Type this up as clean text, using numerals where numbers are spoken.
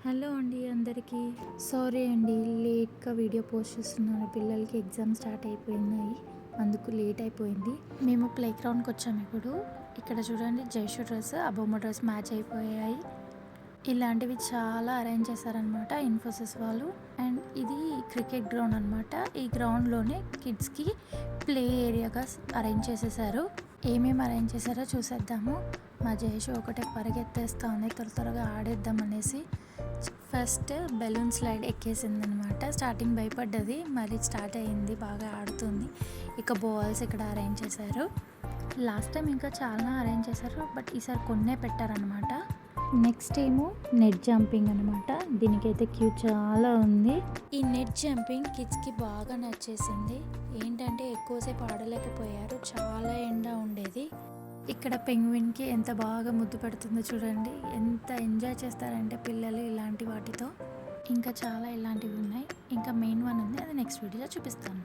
Hello అండి అందరికీ. Sorry అండి లేట్గా వీడియో పోస్ట్ చేస్తున్నాను. పిల్లలకి ఎగ్జామ్ స్టార్ట్ అయిపోయినాయి, అందుకు లేట్ అయిపోయింది. మేము ప్లే గ్రౌండ్కి వచ్చాము. ఇక్కడ చూడండి, జైషు డ్రెస్ అబొమ్మ డ్రెస్ మ్యాచ్ అయిపోయాయి. ఇలాంటివి చాలా అరేంజ్ చేశారనమాట ఇన్ఫోసిస్ వాళ్ళు. అండ్ ఇది క్రికెట్ గ్రౌండ్ అనమాట. ఈ గ్రౌండ్లోనే కిడ్స్కి ప్లే ఏరియాగా అరేంజ్ చేసేసారు. ఏమేమి అరేంజ్ చేశారో చూసేద్దాము. మా జయేషు ఒకటే పరిగెత్తేస్తూ ఉంది, త్వరగా ఆడేద్దాం అనేసి. ఫస్ట్ బెలూన్ స్లైడ్ ఎక్కేసింది అనమాట. స్టార్టింగ్ భయపడ్డది, మళ్ళీ స్టార్ట్ అయ్యింది, బాగా ఆడుతుంది. ఇక బాల్స్ ఇక్కడ అరేంజ్ చేశారు. లాస్ట్ టైం ఇంకా చాలా అరేంజ్ చేశారు, బట్ ఈసారి కొన్నే పెట్టారనమాట. నెక్స్ట్ ఏమో నెట్ జంపింగ్ అనమాట. దీనికైతే క్యూ చాలా ఉంది. ఈ నెట్ జంపింగ్ కిడ్స్కి బాగా నచ్చేసింది. ఏంటంటే ఎక్కువసేపు ఆడలేకపోయారు, చాలా ఎండ ఉండేది. ఇక్కడ పెంగ్విన్కి ఎంత బాగా ముద్దు పెడుతుందో చూడండి. ఎంత ఎంజాయ్ చేస్తారంటే పిల్లలు ఇలాంటి వాటితో. ఇంకా చాలా ఇలాంటివి ఉన్నాయి. ఇంకా మెయిన్ వన్ ఉంది, అది నెక్స్ట్ వీడియోలో చూపిస్తాను.